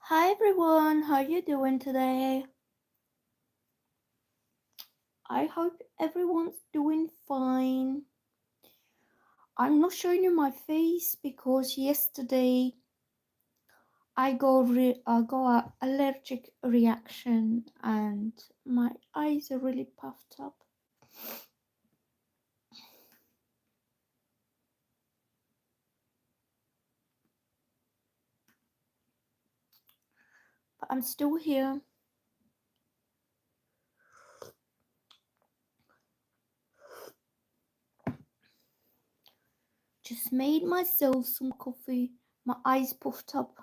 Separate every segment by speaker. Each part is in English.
Speaker 1: Hi everyone, how you doing today? I hope everyone's doing fine. I'm not showing you my face because yesterday I got a allergic reaction and my eyes are really puffed up. But I'm still here. Just made myself some coffee. My eyes puffed up.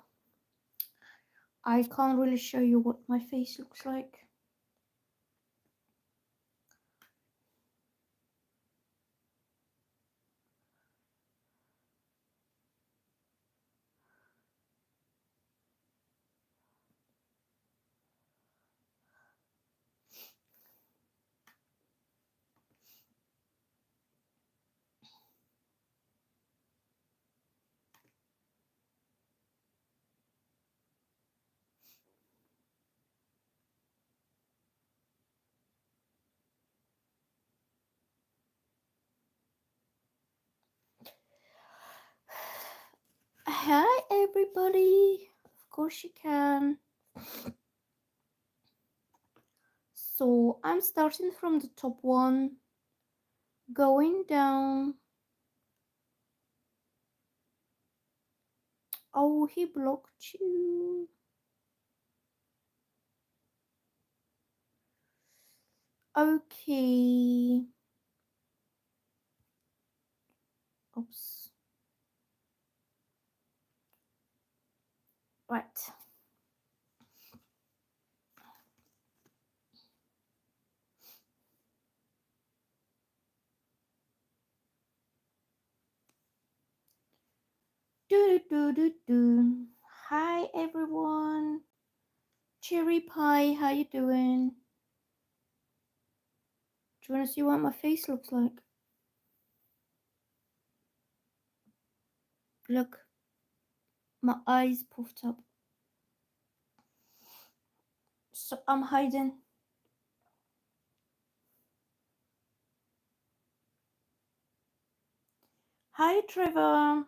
Speaker 1: I can't really show you what my face looks like. Hi everybody. Of course you can. So I'm starting from the top one, going down. Oh, he blocked you. Okay. Oops. Right. Do do do do. Hi everyone. Cherry pie, how you doing? Do you want to see what my face looks like? Look, my eyes puffed up. So I'm hiding. Hi Trevor.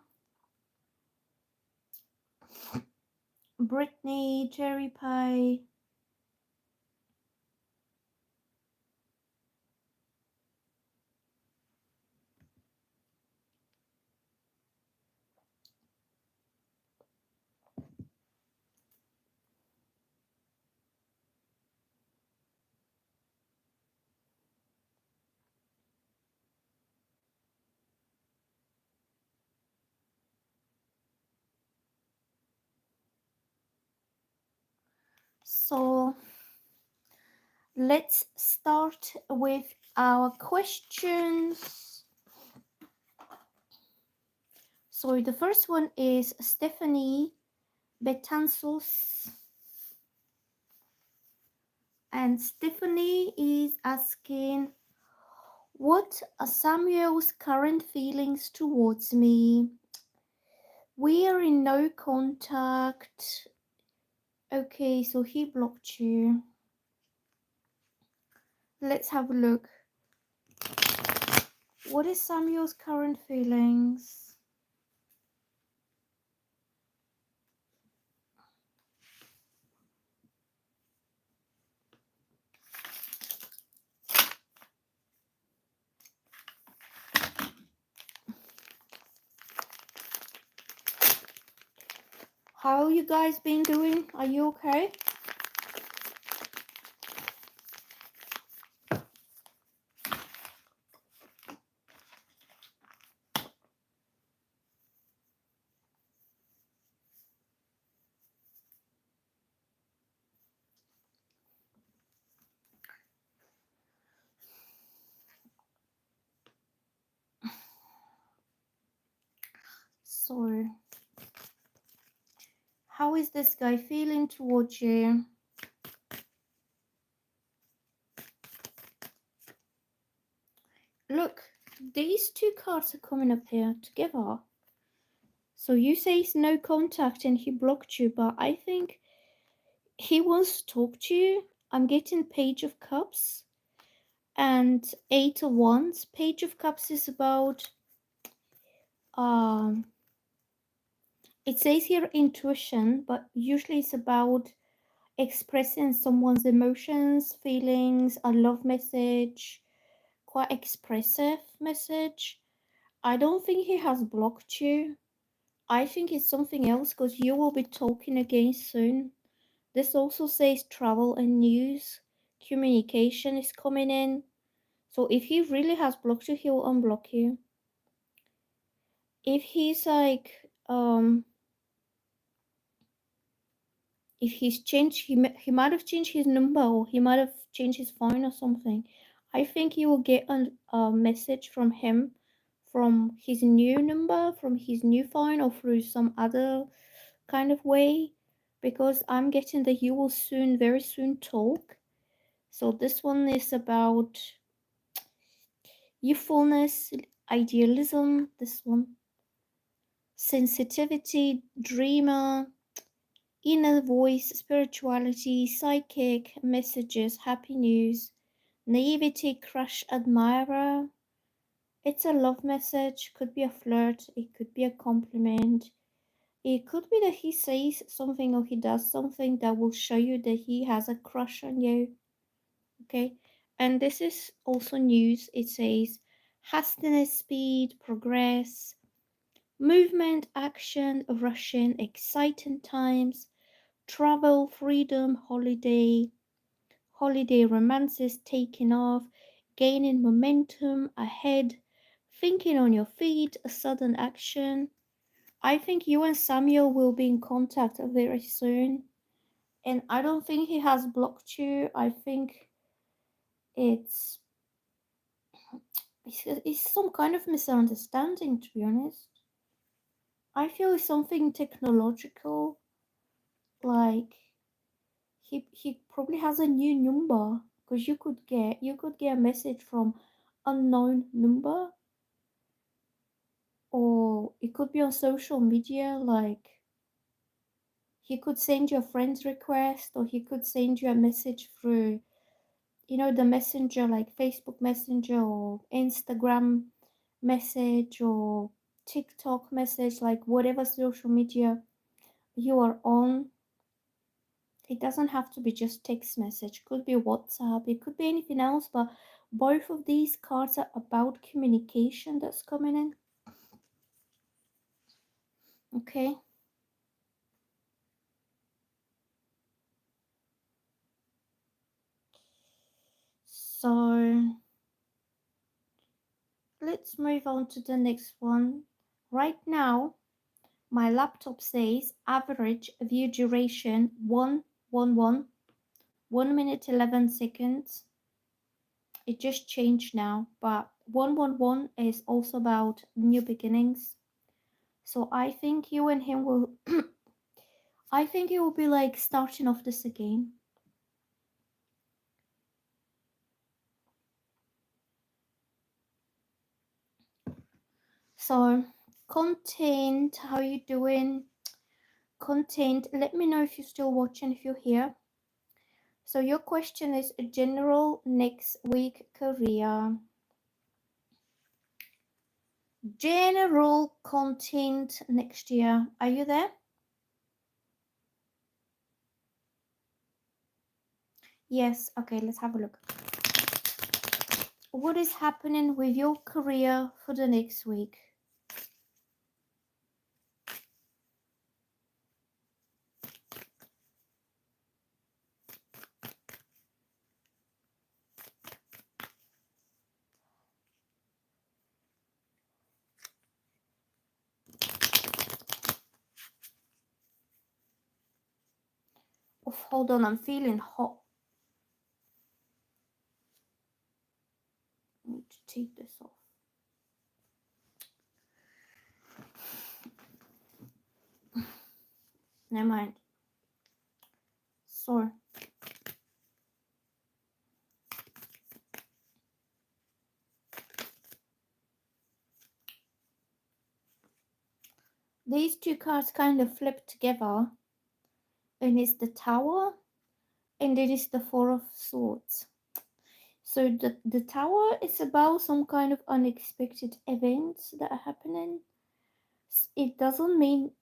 Speaker 1: Brittany, cherry pie. So let's start with our questions. So the first one is Stephanie Betanzos. And Stephanie is asking, what are Samuel's current feelings towards me? We are in no contact. Okay, so he blocked you. Let's have a look. What is Samuel's current feelings? How you guys been doing? Are you okay? So, how is this guy feeling towards you? Look, these two cards are coming up here together. So you say it's no contact and he blocked you, but I think He wants to talk to you. I'm getting Page of Cups and Eight of Wands. Page of Cups is about um it says here intuition, but usually it's about expressing someone's emotions, feelings, a love message, quite expressive message. I don't think he has blocked you. I think it's something else because you will be talking again soon. This also says travel and news. Communication is coming in. So if he really has blocked you, he will unblock you. If he's like, if he's changed, he might have changed his number or he might have changed his phone or something. I think you will get a message from him from his new number, from his new phone, or through some other kind of way, because I'm getting that you will soon, very soon, talk. So this one is about youthfulness, idealism. This one, sensitivity, dreamer, inner voice, spirituality, psychic messages, happy news, naivety, crush, admirer. It's a love message, could be a flirt, it could be a compliment. It could be that he says something or he does something that will show you that he has a crush on you. Okay, and this is also news. It says hastiness, speed, progress, movement, action, rushing, exciting times, travel, freedom, holiday romances taking off, gaining momentum, ahead, thinking on your feet, a sudden action. I think you and Samuel will be in contact very soon. And I don't think he has blocked you. I think it's it's some kind of misunderstanding, to be honest. I feel it's something technological, like he probably has a new number because you could get a message from unknown number, or it could be on social media, like he could send you a friend's request, or he could send you a message through, the messenger, like Facebook Messenger or Instagram message or TikTok message, like whatever social media you are on. It doesn't have to be just text message, it could be WhatsApp, it could be anything else, but both of these cards are about communication that's coming in. Okay. So let's move on to the next one. Right now, my laptop says average view duration 1 minute 11 seconds. It just changed now, but 111 is also about new beginnings. So I think you and him will I think it will be like starting off this again. So content, how you doing? Content, let me know if you're still watching, if you're here. So your question is general next week career. General content next year. Are you there? Yes. Okay, let's have a look. What is happening with your career for the next week? Oh, hold on, I'm feeling hot. I need to take this off. Never mind. So these two cards kind of flip together, and it's the Tower And then it's the Four of Swords. So the Tower is about some kind of unexpected events that are happening. It doesn't mean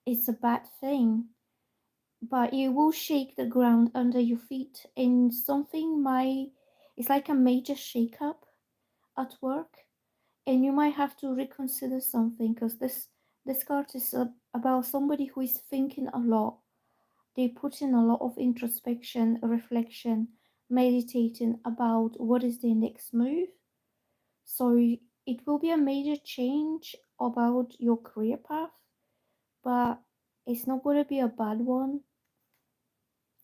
Speaker 1: it's a bad thing, but you will shake the ground under your feet, and something might, it's like a major shake-up at work, and you might have to reconsider something, because this card is about somebody who is thinking a lot. They put in a lot of introspection, reflection, meditating about what is their next move. So it will be a major change about your career path, but it's not going to be a bad one.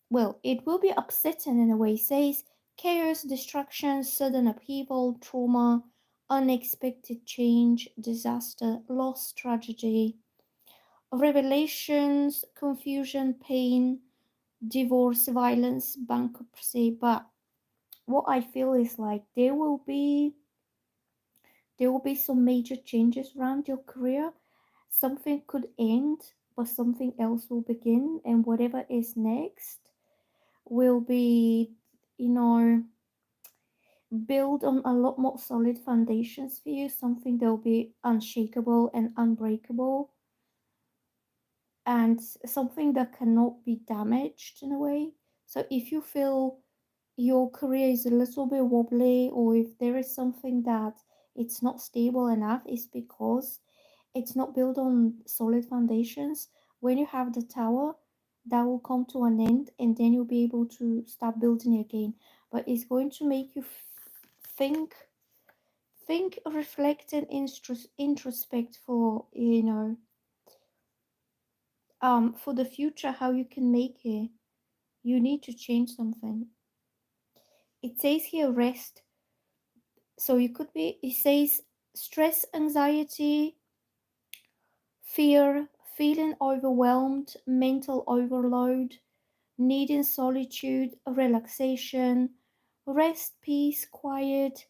Speaker 1: Well, it will be upsetting in a way. It says chaos, destruction, sudden upheaval, trauma, unexpected change, disaster, loss, tragedy, revelations, confusion, pain, divorce, violence, bankruptcy. But what I feel is like there will be some major changes around your career. Something could end, but something else will begin, and whatever is next will be, you know, build on a lot more solid foundations for you, something that will be unshakable and unbreakable, and something that cannot be damaged in a way. So if you feel your career is a little bit wobbly, or if there is something that it's not stable enough, it's because it's not built on solid foundations. When you have the tower, that will come to an end, and then you'll be able to start building again. But it's going to make you think, reflect, and introspect for, for the future, how you can make it. You need to change something. It says here rest. So you could be, it says stress, anxiety, fear, feeling overwhelmed, mental overload, needing solitude, relaxation, rest, peace, quiet,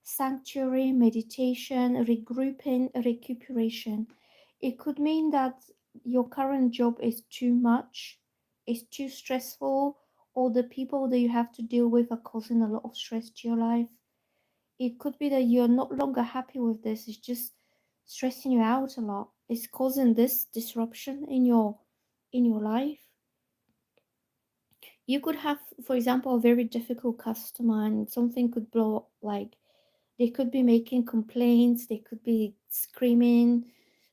Speaker 1: sanctuary, meditation, regrouping, recuperation. It could mean that your current job is too much, it's too stressful, or the people that you have to deal with are causing a lot of stress to your life. It could be that you're no longer happy with this, it's just stressing you out a lot. It's causing this disruption in your life. You could have, for example, a very difficult customer, and something could blow up. Like, they could be making complaints, they could be screaming,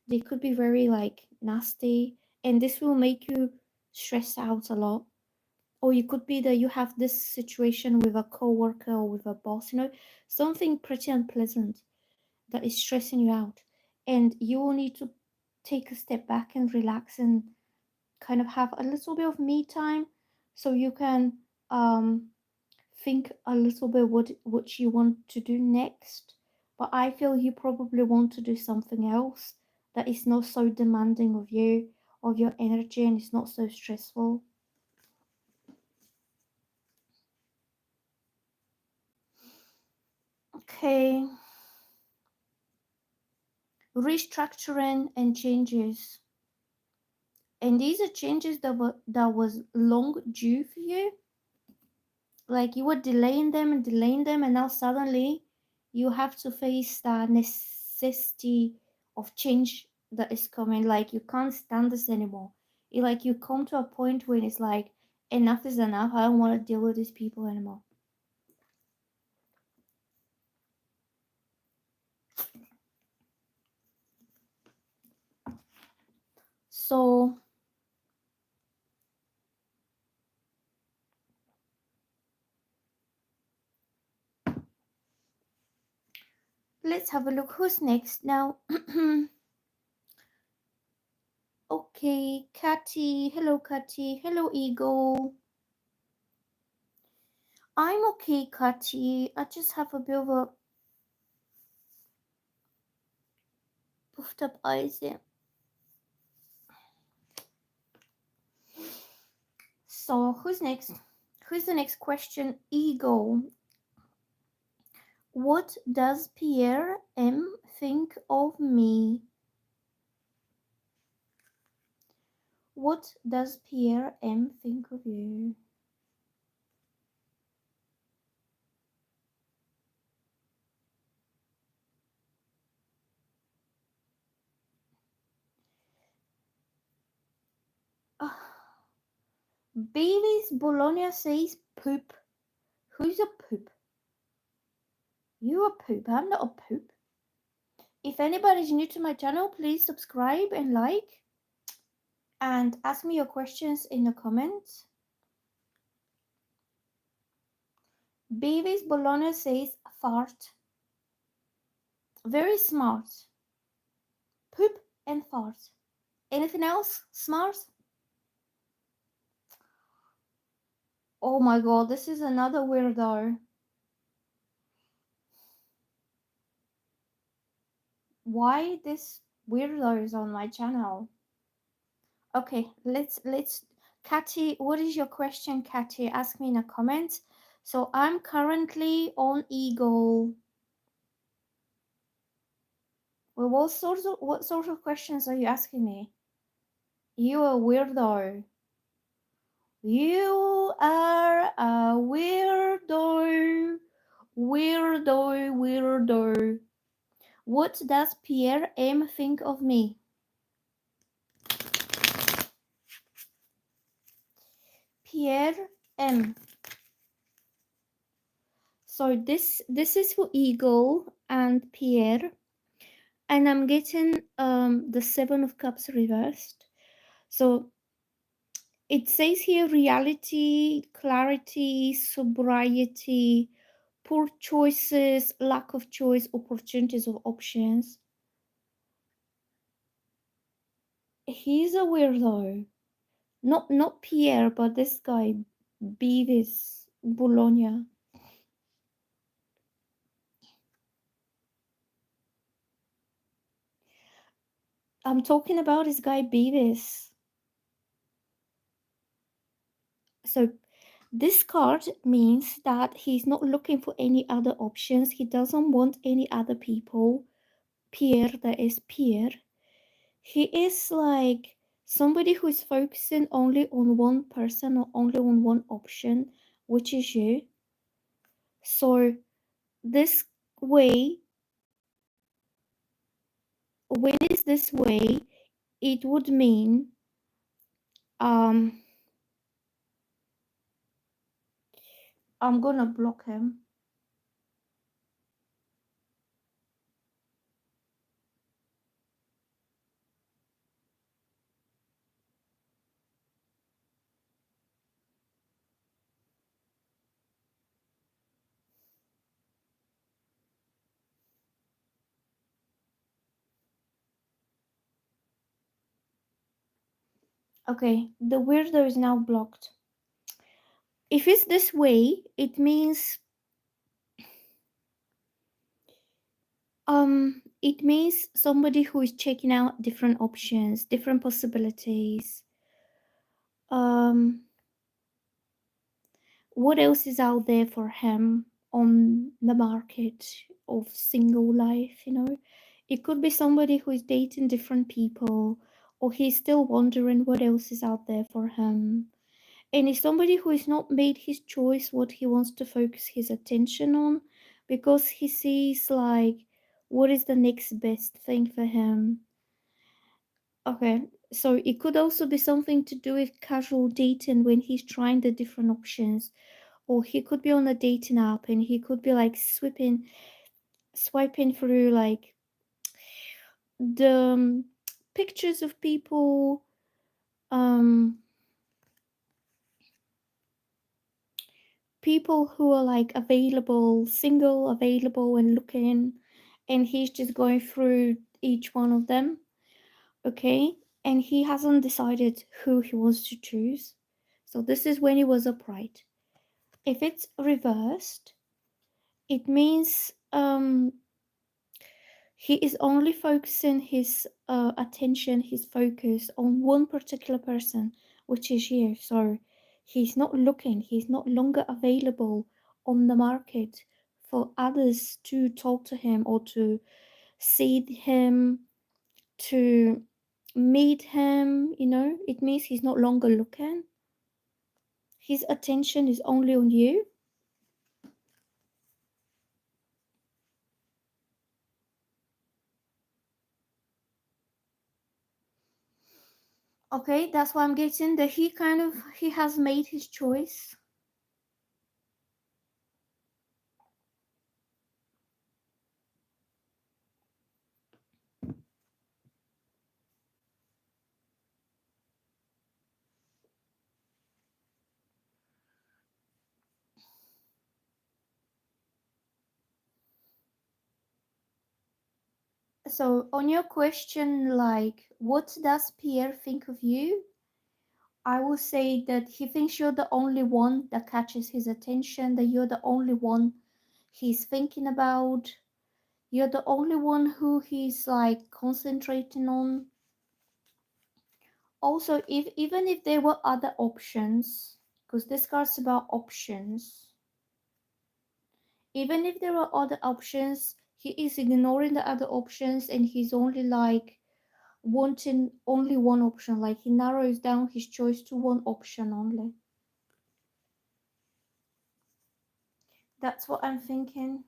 Speaker 1: they could be very like nasty, and this will make you stress out a lot. Or you could be that you have this situation with a coworker or with a boss, something pretty unpleasant that is stressing you out, and you will need to take a step back and relax and kind of have a little bit of me time, so you can um think a little bit what you want to do next. But I feel you probably want to do something else that is not so demanding of you, of your energy, and it's not so stressful. Okay, restructuring and changes. And these are changes that was long due for you. Like, you were delaying them, and now suddenly you have to face the necessity of change that is coming. Like, you can't stand this anymore. Like, you come to a point when it's like, enough is enough. I don't want to deal with these people anymore. So let's have a look who's next now. Okay, Catty. Hello, Catty. Hello, Ego. I'm okay, Catty. I just have a bit of a puffed up eyes here. So who's next? Who's the next question? Ego. What does Pierre M think of me? What does Pierre M think of you? Baby's Bologna says poop. Who's a poop? You a poop. I'm not a poop. If anybody's new to my channel, please subscribe and like. And ask me your questions in the comments. Baby's Bologna says fart. Very smart. Poop and fart. Anything else smart? Oh my god, this is another weirdo. Why this weirdo is on my channel? Okay, let's Cathy, what is your question, Cathy? Ask me in a comment. So I'm currently on Eagle. Well, what sort of questions are you asking me? You a weirdo. You are a weirdo. Weirdo. What does Pierre M think of me? Pierre M. So this is for Eagle and Pierre, and I'm getting the Seven of Cups reversed. So it says here reality, clarity, sobriety, poor choices, lack of choice, opportunities of options. He's a weirdo. Not Pierre, but this guy, Beavis Bologna. I'm talking about this guy Beavis. So this card means that he's not looking for any other options. He doesn't want any other people. Pierre, that is Pierre. He is like somebody who is focusing only on one person or only on one option, which is you. So this way, when it's this way, it would mean I'm gonna block him. Okay, the weirdo is now blocked. If it's this way, it means somebody who is checking out different options, different possibilities. What else is out there for him on the market of single life, you know? It could be somebody who is dating different people, or he's still wondering what else is out there for him. And it's somebody who has not made his choice what he wants to focus his attention on, because he sees like what is the next best thing for him. Okay, so it could also be something to do with casual dating when he's trying the different options, or he could be on a dating app and he could be like swiping through like the pictures of people, people who are like available, single, available and looking, and he's just going through each one of them. Okay, and he hasn't decided who he wants to choose. So this is when he was upright. If it's reversed, it means he is only focusing his attention, his focus on one particular person, which is you. So he's not looking, he's not longer available on the market for others to talk to him or to see him, to meet him, you know. It means he's not longer looking. His attention is only on you. Okay, that's why I'm getting that he has made his choice. So on your question, like, what does Pierre think of you? I will say that he thinks you're the only one that catches his attention, that you're the only one he's thinking about. You're the only one who he's like concentrating on. Also, if even if there were other options, because this card's about options, even if there are other options, he is ignoring the other options and he's only like wanting only one option. Like he narrows down his choice to one option only. That's what I'm thinking.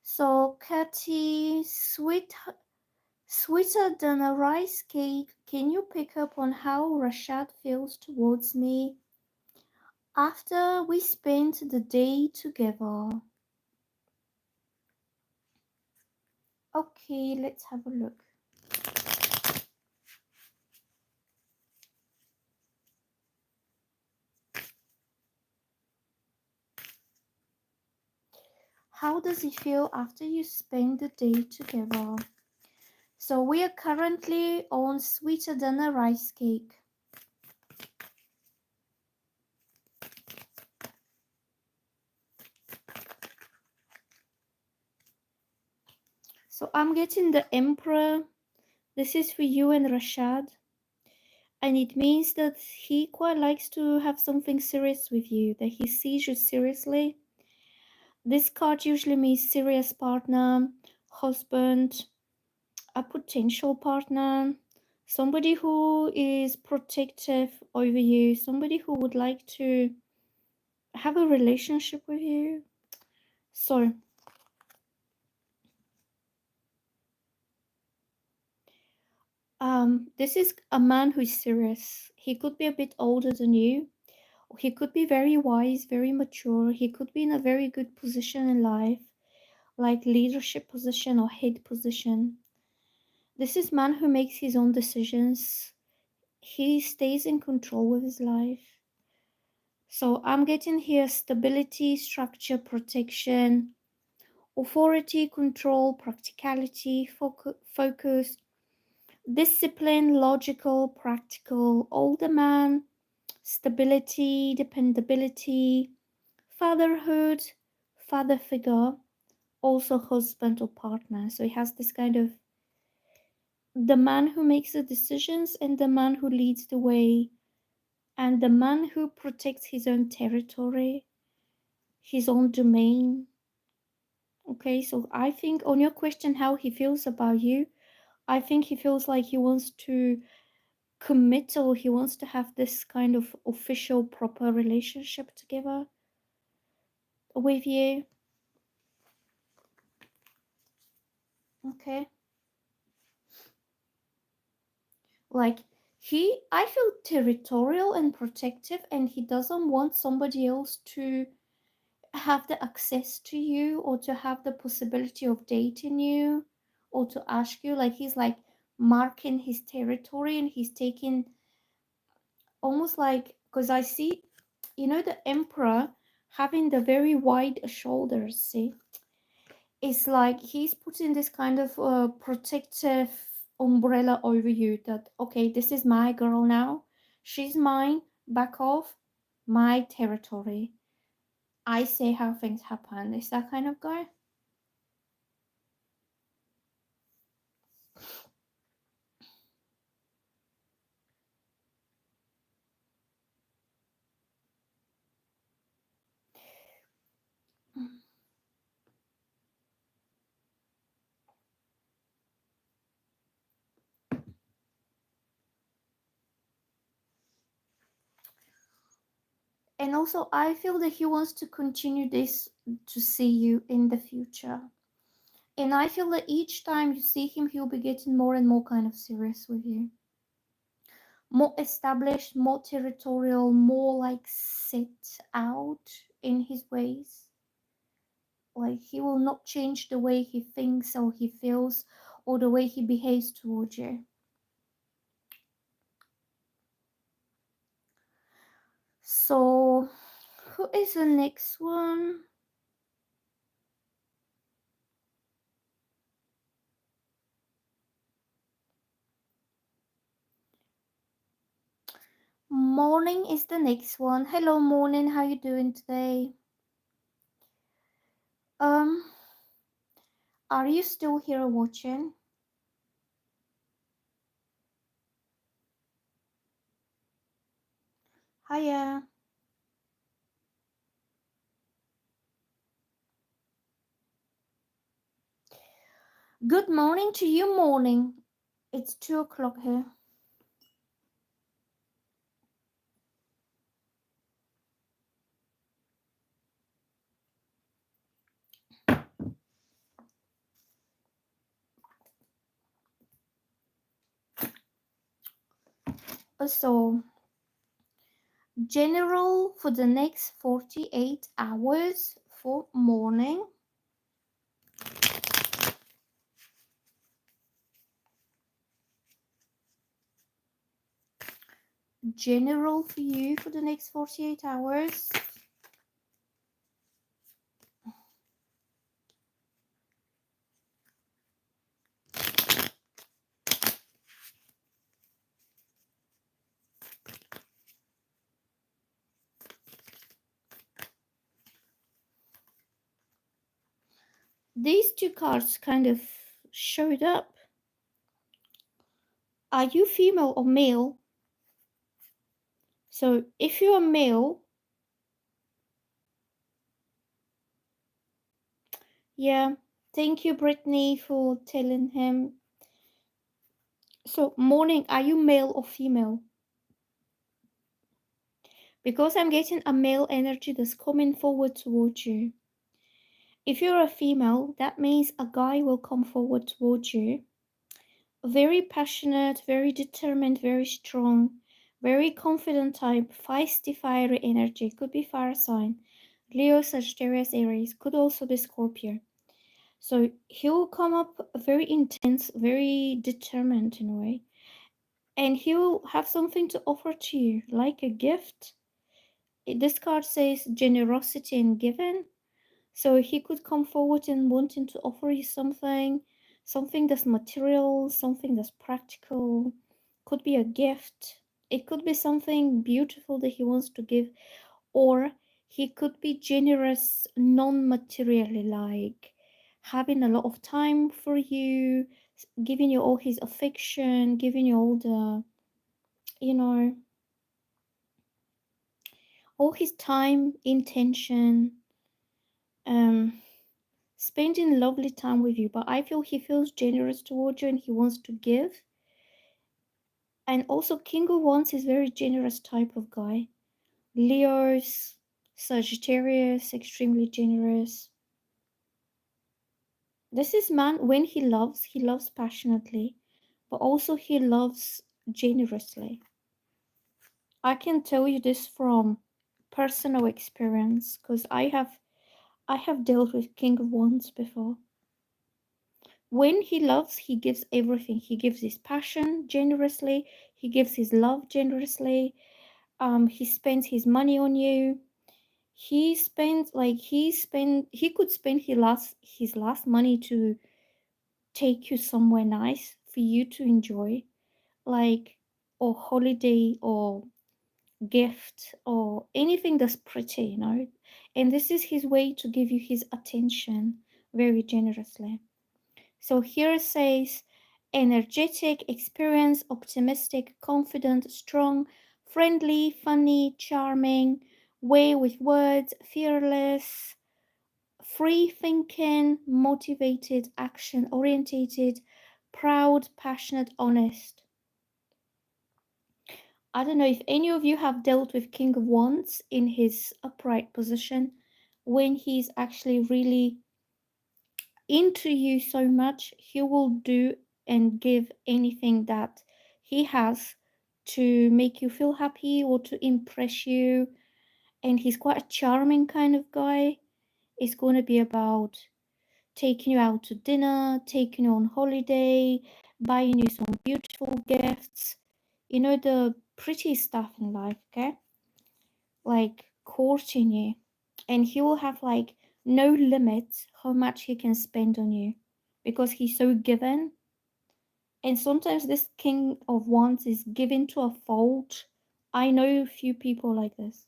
Speaker 1: So, Katy, sweeter than a rice cake, can you pick up on how Rashad feels towards me after we spent the day together? Okay, let's have a look. How does it feel after you spend the day together? So we are currently on sweeter than a rice cake. So I'm getting the Emperor. This is for you and Rashad. And it means that he quite likes to have something serious with you, that he sees you seriously. This card usually means serious partner, husband, a potential partner, somebody who is protective over you, somebody who would like to have a relationship with you. So, this is a man who is serious. He could be a bit older than you. He could be very wise, very mature. He could be in a very good position in life, like leadership position or head position. This is man who makes his own decisions. He stays in control with his life. So I'm getting here stability, structure, protection, authority, control, practicality, focus, discipline, logical, practical, older man, stability, dependability, fatherhood, father figure, also husband or partner. So he has this kind of the man who makes the decisions and the man who leads the way and the man who protects his own territory, his own domain. Okay, so I think on your question how he feels about you, I think he feels like he wants to commit or he wants to have this kind of official proper relationship together with you. Okay. Like I feel territorial and protective and he doesn't want somebody else to have the access to you or to have the possibility of dating you or to ask you. Like he's like marking his territory and he's taking almost like because I see the emperor having the very wide shoulders. See, it's like he's putting this kind of protective umbrella over you that okay, this is my girl now, she's mine, back off, my territory, I say how things happen. Is that kind of guy? And also I feel that he wants to continue this to see you in the future. And I feel that each time you see him, he'll be getting more and more kind of serious with you. More established, more territorial, more like set out in his ways. Like he will not change the way he thinks or he feels or the way he behaves towards you. So, who is the next one? Morning is the next one. Hello, morning. How you doing today? Um, are you still here watching? Hiya. Good morning to you, morning. It's 2 o'clock here. So, general for the next 48 hours for morning. General for you for the next 48 hours. These two cards kind of showed up. Are you female or male? So if you're male, yeah, thank you, Brittany, for telling him. So, morning, are you male or female? Because I'm getting a male energy that's coming forward towards you. If you're a female, that means a guy will come forward towards you. Very passionate, very determined, very strong, very confident type, feisty, fiery energy. Could be fire sign. Leo, Sagittarius, Aries. Could also be Scorpio. So he'll come up very intense, very determined in a way. And he'll have something to offer to you, like a gift. This card says generosity and giving. So he could come forward and wanting to offer you something, something that's material, something that's practical. Could be a gift. It could be something beautiful that he wants to give, or he could be generous non-materially, like having a lot of time for you, giving you all his affection, giving you all the, you know, all his time, intention, um, spending lovely time with you. But I feel he feels generous towards you and he wants to give. And also, King of Wands is very generous type of guy. Leo's, Sagittarius, extremely generous. This is man when he loves passionately, but also he loves generously. I can tell you this from personal experience because I have dealt with King of Wands before. When he loves, he gives everything. He gives his passion generously. He gives his love generously. He spends his money on you. He could spend his last money to take you somewhere nice for you to enjoy, like or holiday or gift or anything that's pretty. And this is his way to give you his attention very generously. So here it says energetic, experienced, optimistic, confident, strong, friendly, funny, charming, way with words, fearless, free thinking, motivated, action orientated, proud, passionate, honest. I don't know if any of you have dealt with King of Wands in his upright position when he's actually really into you so much, he will do and give anything that he has to make you feel happy or to impress you. And he's quite a charming kind of guy. It's going to be about taking you out to dinner, taking you on holiday, buying you some beautiful gifts. You know, the pretty stuff in life, okay? Like courting you. And he will have like no limit how much he can spend on you because he's so given. And sometimes this king of wands is given to a fault. I know a few people like this.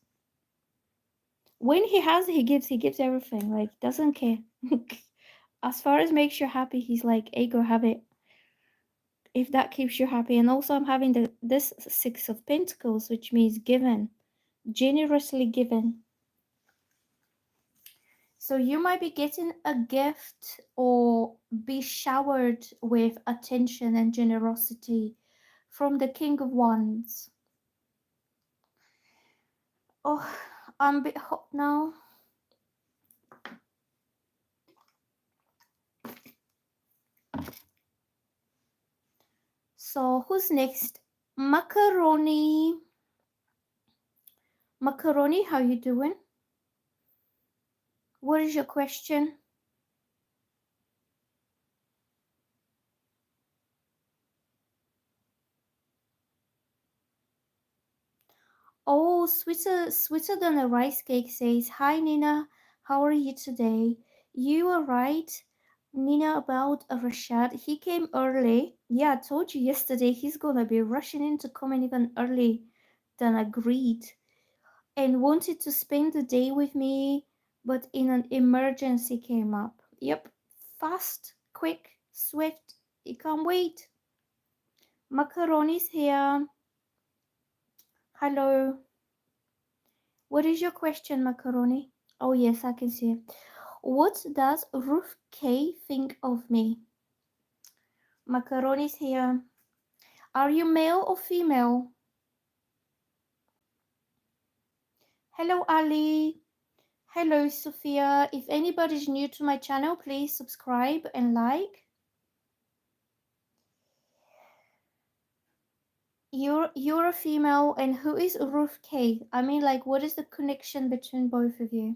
Speaker 1: When he has, he gives everything. Like, doesn't care. As far as makes you happy, he's like, hey, go have it. If that keeps you happy. And also I'm having this Six of Pentacles, which means given. Generously given. So you might be getting a gift or be showered with attention and generosity from the King of Wands. Oh, I'm a bit hot now. So who's next? Macaroni. Macaroni, how you doing? What is your question? Oh, sweeter than a rice cake says, hi Nina, how are you today? You are right, Nina, about Rashad. He came early. Yeah, I told you yesterday he's gonna be rushing in to come in even early than agreed and wanted to spend the day with me, but in an emergency came up. Yep, fast, quick, swift. He can't wait. Macaroni's here. Hello. What is your question, Macaroni? Oh, yes, I can see it. What does Ruth K think of me? Macaroni's here. Are you male or female? Hello, Ali. Hello, Sophia. If anybody's new to my channel, please subscribe and like. You're a female, and who is Ruth K? I mean, like, what is the connection between both of you?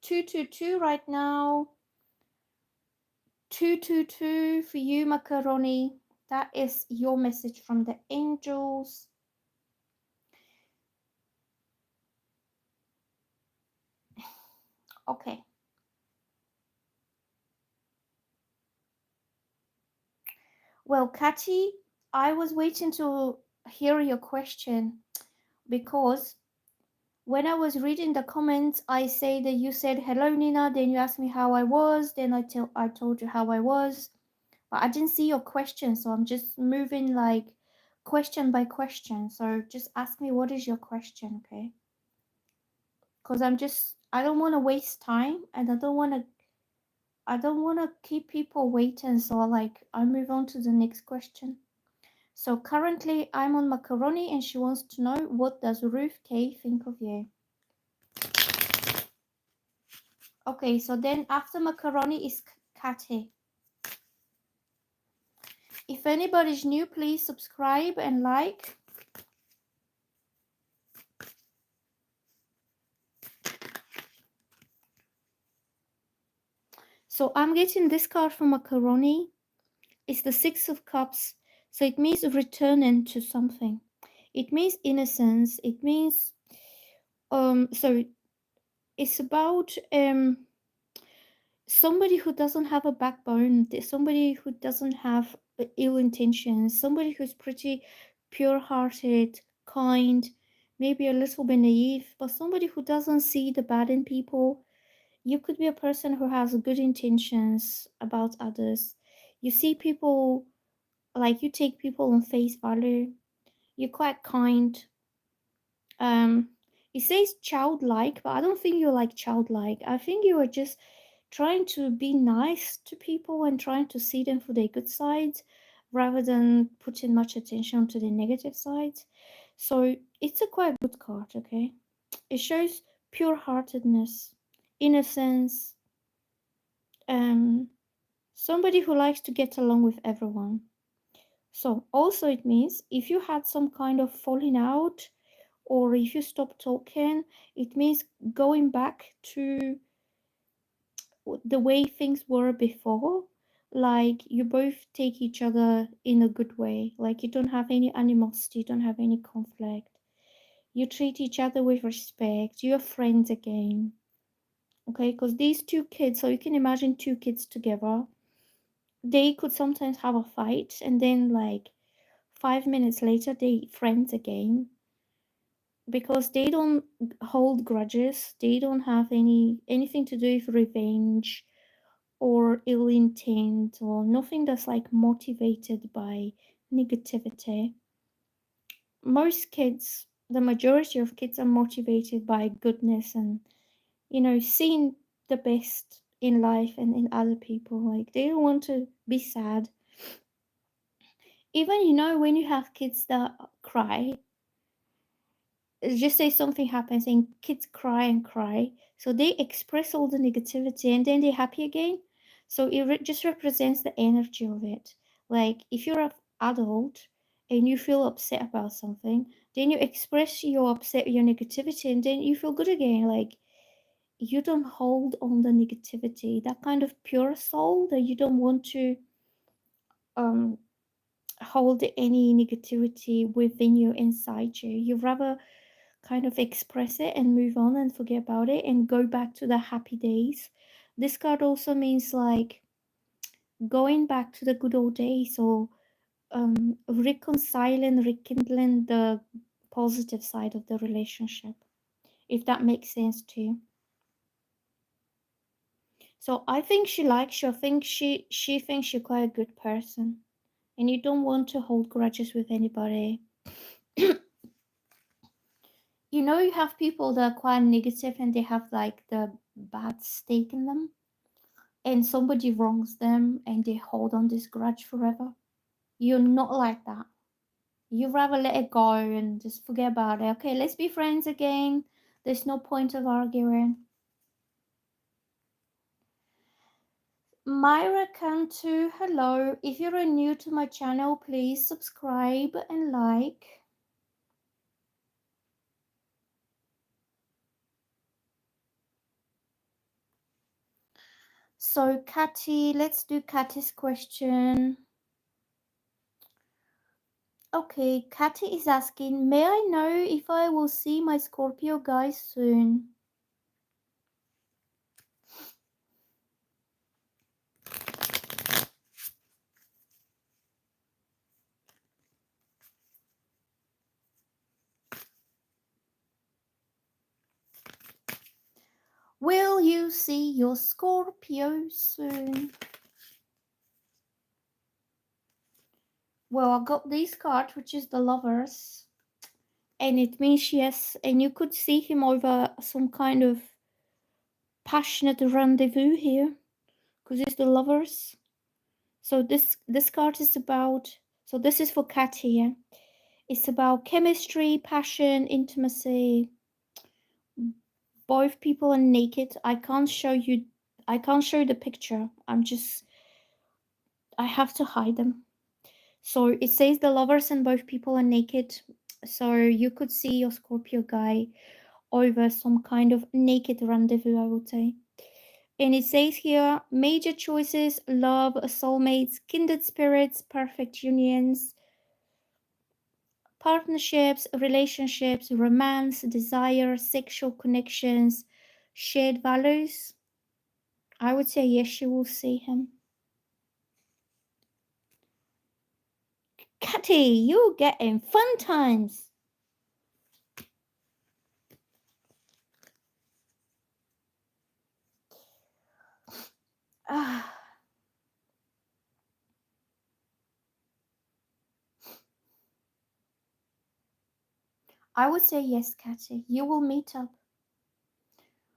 Speaker 1: 222 right now. 222 for you, Macaroni. That is your message from the angels. Okay. Well, Katy, I was waiting to hear your question because when I was reading the comments, I say that you said hello, Nina. Then you asked me how I was. Then I told you how I was, but I didn't see your question, so I'm just moving like question by question. So just ask me what is your question, okay? Because I don't want to waste time, and I don't want to keep people waiting, so I move on to the next question. So currently I'm on Macaroni and she wants to know, what does Ruth K think of you? Okay, so then after Macaroni is Kate. If anybody's new, please subscribe and like. So I'm getting this card from Macaroni. It's the Six of Cups. So it means returning to something. It means innocence. It means so it's about somebody who doesn't have a backbone, somebody who doesn't have ill intentions, somebody who's pretty pure-hearted, kind, maybe a little bit naive, but somebody who doesn't see the bad in people. You could be a person who has good intentions about others. You see people, like, you take people on face value. You're quite kind. It says childlike, but I don't think you're like childlike. I think you are just trying to be nice to people and trying to see them for their good sides rather than putting much attention to the negative sides. So it's a quite good card, okay? It shows pure-heartedness, innocence, um, somebody who likes to get along with everyone. So also it means if you had some kind of falling out or if you stop talking, it means going back to the way things were before. Like you both take each other in a good way. Like you don't have any animosity, you don't have any conflict. You treat each other with respect. You're friends again. Okay, because these two kids, so you can imagine two kids together, they could sometimes have a fight and then like 5 minutes later they friends again because they don't hold grudges, they don't have anything to do with revenge or ill intent or nothing that's like motivated by negativity. Most kids, the majority of kids are motivated by goodness and seeing the best in life and in other people. Like they don't want to be sad. Even when you have kids that cry, just say something happens and kids cry and cry, so they express all the negativity and then they're happy again. So it just represents the energy of it. Like if you're an adult and you feel upset about something, then you express your upset, your negativity, and then you feel good again. Like you don't hold on the negativity, that kind of pure soul that you don't want to um hold any negativity within you, inside you. You rather kind of express it and move on and forget about it and go back to the happy days. This card also means like going back to the good old days, or reconciling, rekindling the positive side of the relationship, if that makes sense to you. So I think she likes you. I think she thinks you're quite a good person, and you don't want to hold grudges with anybody. You have people that are quite negative and they have like the bad stake in them, and somebody wrongs them and they hold on this grudge forever. You're not like that. You rather let it go and just forget about it. Okay, let's be friends again. There's no point of arguing. Myra Cantu, hello. If you're new to my channel, please subscribe and like. So, Catty, let's do Catty's question. Okay, Catty is asking, may I know if I will see my Scorpio guys soon? Will you see your Scorpio soon? Well, I got this card, which is the Lovers. And it means yes, and you could see him over some kind of passionate rendezvous here, because it's the Lovers. So this card is about. So this is for Kat here. It's about chemistry, passion, intimacy. Both people are naked. I can't show you. I can't show you the picture. I have to hide them. So it says the Lovers and both people are naked. So you could see your Scorpio guy over some kind of naked rendezvous, I would say. And it says here major choices, love, soulmates, kindred spirits, perfect unions, partnerships, relationships, romance, desire, sexual connections, shared values. I would say yes, you will see him. Catty, you're getting fun times. Ah. I would say yes, Catty. You will meet up.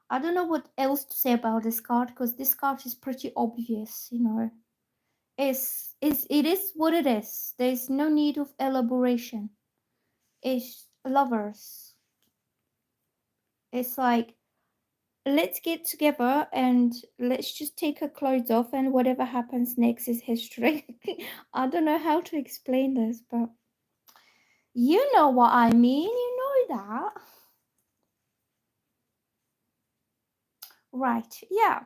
Speaker 1: I don't know what else to say about this card because this card is pretty obvious. It is what it is. There's no need of elaboration. It's Lovers. It's like, let's get together and let's just take our clothes off, and whatever happens next is history. I don't know how to explain this, but you know what I mean. You know that. Right. Yeah.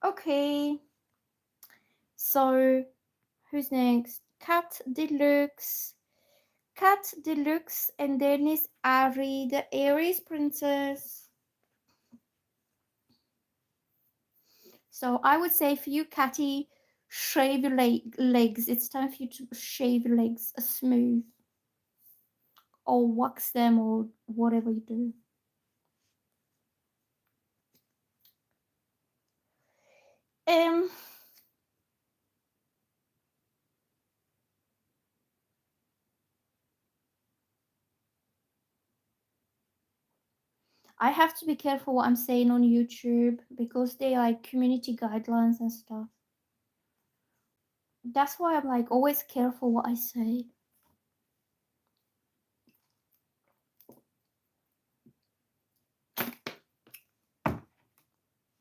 Speaker 1: Okay. So, who's next? Cat Deluxe. Cat Deluxe, and then is Ari, the Aries princess. So I would say for you, Catty, shave your legs. It's time for you to shave your legs smooth, or wax them, or whatever you do. Um, I have to be careful what I'm saying on YouTube because they like community guidelines and stuff. That's why I'm like always careful what I say.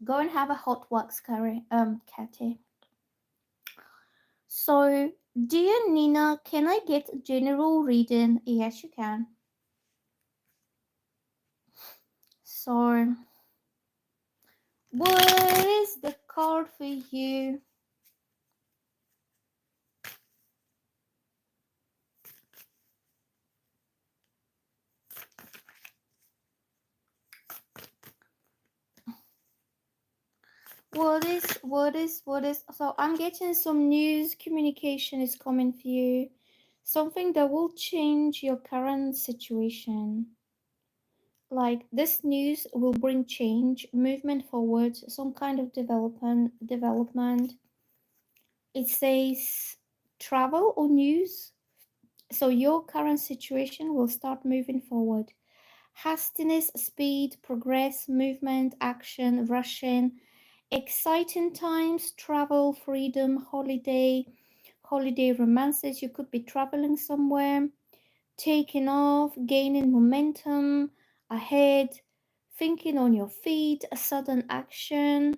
Speaker 1: Go and have a hot wax curry, Catty. So, dear Nina, can I get a general reading? Yes, you can. So, what is the card for you? What is? So, I'm getting some news, communication is coming for you. Something that will change your current situation. Like this news will bring change, movement forward, some kind of development. It says travel or news. So your current situation will start moving forward. Hastiness, speed, progress, movement, action, rushing, exciting times, travel, freedom, holiday romances. You could be traveling somewhere, taking off, gaining momentum, ahead, thinking on your feet, a sudden action.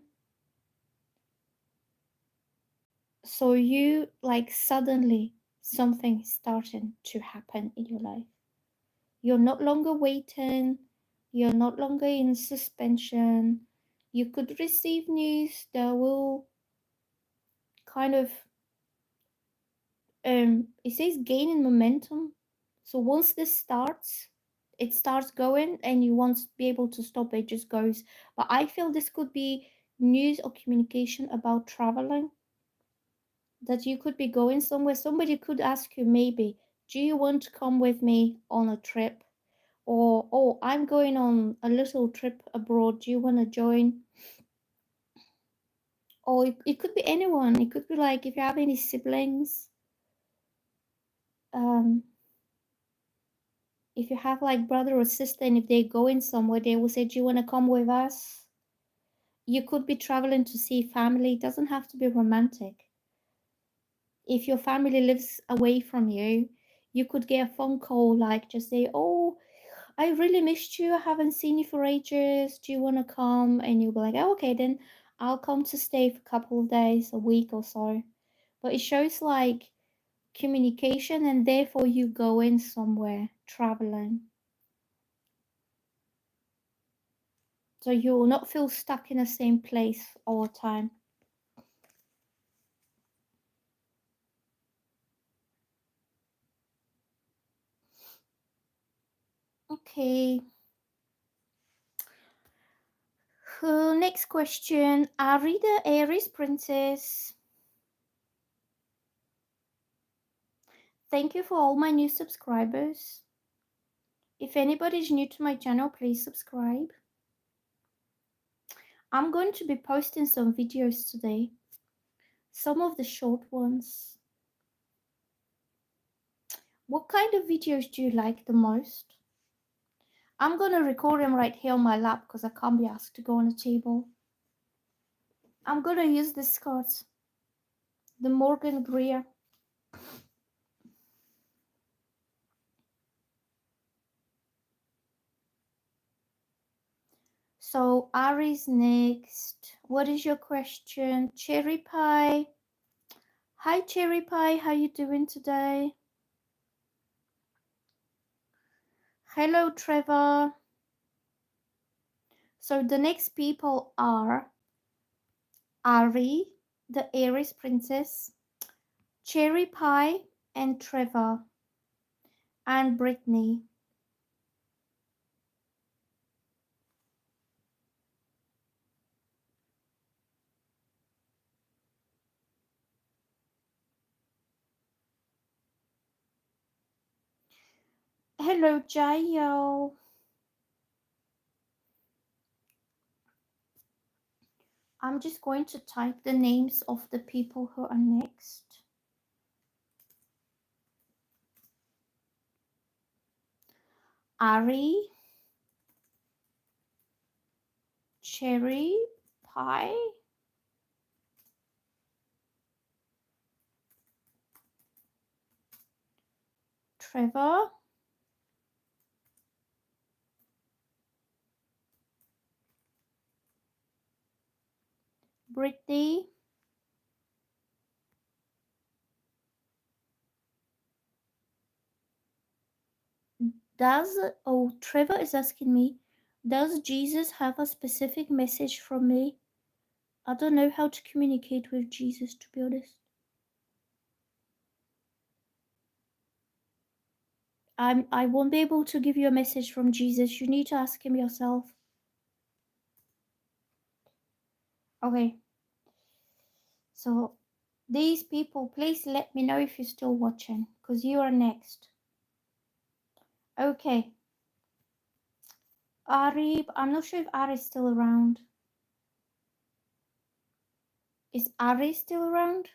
Speaker 1: So you like suddenly something starting to happen in your life. You're no longer waiting, you're no longer in suspension. You could receive news that will kind of it says gaining momentum. So once this starts, it starts going and you won't be able to stop it, just goes. But I feel this could be news or communication about traveling, that you could be going somewhere. Somebody could ask you maybe, do you want to come with me on a trip? Or, oh, I'm going on a little trip abroad, do you want to join? Or it could be anyone. It could be like if you have any siblings, um, if you have like brother or sister, and if they're going somewhere, they will say, do you want to come with us? You could be traveling to see family. It doesn't have to be romantic. If your family lives away from you, you could get a phone call, like just say, oh, I really missed you. I haven't seen you for ages. Do you want to come? And you'll be like, oh, okay, then I'll come to stay for a couple of days, a week or so. But it shows like communication, and therefore you going somewhere, traveling. So you will not feel stuck in the same place all the time. Okay. Next question. Ari the Aries Princess. Thank you for all my new subscribers. If anybody's new to my channel, please subscribe. I'm going to be posting some videos today. Some of the short ones. What kind of videos do you like the most? I'm going to record them right here on my lap because I can't be asked to go on a table. I'm going to use this card. The Morgan Greer. So Ari's next. What is your question? Cherry Pie. Hi Cherry Pie, how you doing today? Hello Trevor. So the next people are Ari, the Aries princess, Cherry Pie, and Trevor, and Brittany. Hello Jayo. I'm just going to type the names of the people who are next. Ari, Cherry Pie, Trevor, Brittany, Trevor is asking me, does Jesus have a specific message from me? I don't know how to communicate with Jesus, to be honest. I won't be able to give you a message from Jesus. You need to ask him yourself. Okay. So these people, please let me know if you're still watching, because you are next. Okay. Ari, I'm not sure if Ari's still around. Is Ari still around?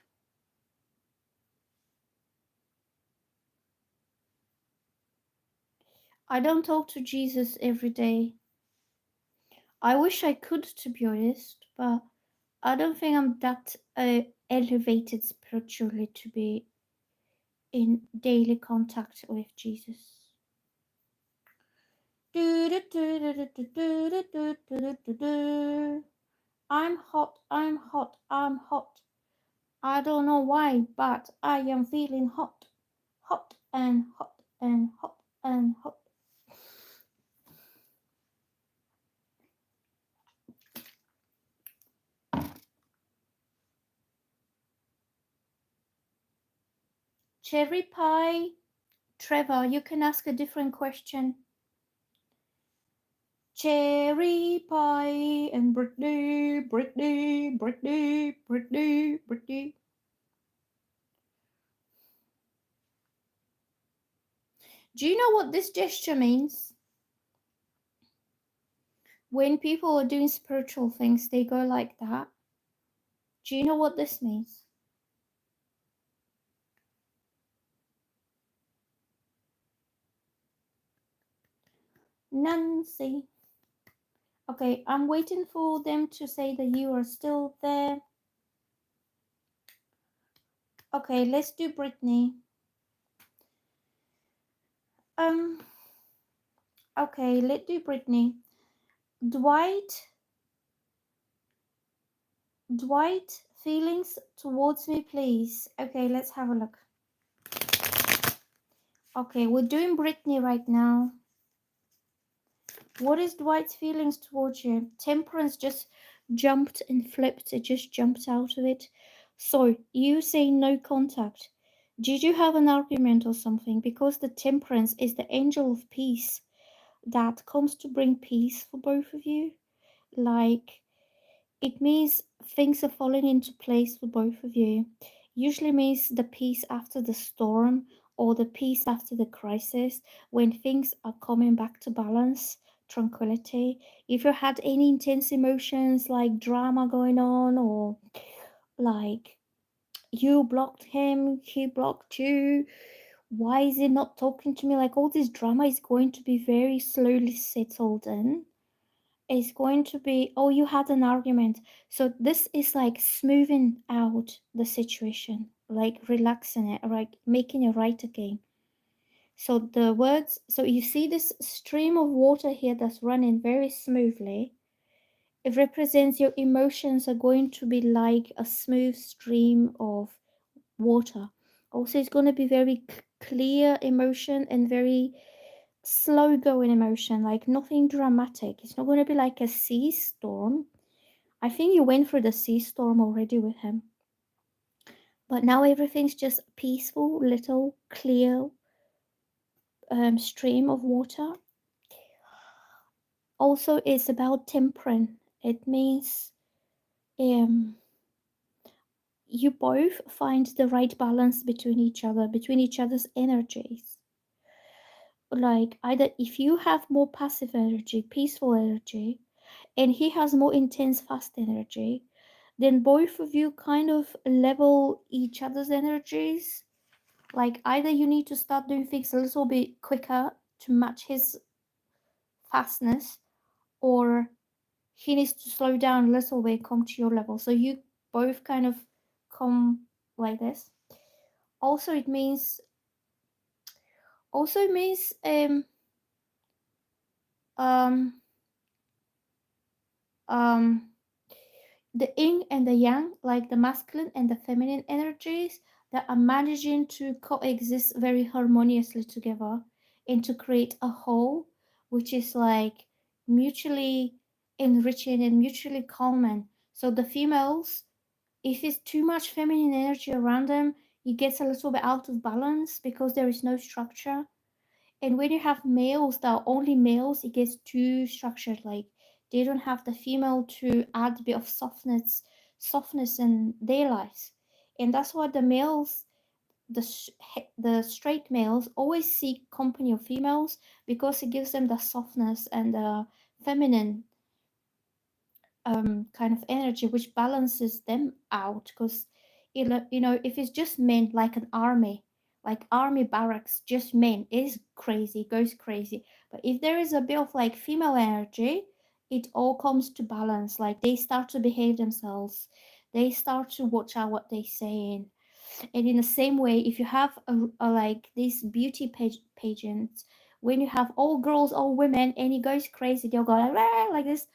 Speaker 1: I don't talk to Jesus every day. I wish I could, to be honest, but I don't think I'm that elevated spiritually to be in daily contact with Jesus. I'm hot, I'm hot, I'm hot. I don't know why, but I am feeling hot. Hot and hot and hot and hot. Cherry Pie. Trevor, you can ask a different question. Cherry Pie and Brittany, Brittany, Brittany, Brittany, Brittany. Do you know what this gesture means? When people are doing spiritual things, they go like that. Do you know what this means? Nancy. Okay, I'm waiting for them to say that you are still there. Okay, let's do Brittany. Okay, let's do Brittany. Dwight, feelings towards me, please. Okay, let's have a look. Okay, we're doing Brittany right now. What is Dwight's feelings towards you? Temperance just jumped and flipped. It just jumped out of it. So, you say no contact. Did you have an argument or something? Because the Temperance is the angel of peace that comes to bring peace for both of you. Like, it means things are falling into place for both of you. Usually means the peace after the storm or the peace after the crisis, when things are coming back to balance, tranquility. If you had any intense emotions like drama going on, or like you blocked him, he blocked you, why is he not talking to me? Like, all this drama is going to be very slowly settled in. It's going to be, oh, you had an argument. So this is like smoothing out the situation, like relaxing it, like making it right again. So the words, so you see this stream of water here that's running very smoothly. It represents your emotions are going to be like a smooth stream of water. Also, it's going to be very clear emotion and very slow going emotion, like nothing dramatic. It's not going to be like a sea storm. I think you went through the sea storm already with him. But now everything's just peaceful, little clear stream of water. Also, it's about temperance. It means um, you both find the right balance between each other, between each other's energies. Like either if you have more passive energy, peaceful energy, and he has more intense fast energy, then both of you kind of level each other's energies. Like either you need to start doing things a little bit quicker to match his fastness, or he needs to slow down a little bit, come to your level. So you both kind of come like this. Also, it means also means um um the yin and the yang, like the masculine and the feminine energies that are managing to coexist very harmoniously together and to create a whole, which is like mutually enriching and mutually calming. So the females, if it's too much feminine energy around them, it gets a little bit out of balance because there is no structure. And when you have males that are only males, it gets too structured. Like they don't have the female to add a bit of softness in their lives. And that's why the males, the straight males, always seek company of females because it gives them the softness and the feminine kind of energy, which balances them out. Because if it's just men, like an army, like army barracks, just men, is crazy, goes crazy. But if there is a bit of like female energy, it all comes to balance. Like they start to behave themselves, they start to watch out what they're saying. And in the same way, if you have a like these beauty pageants, when you have all girls, all women, and it goes crazy, they'll go like, "Rah," like this.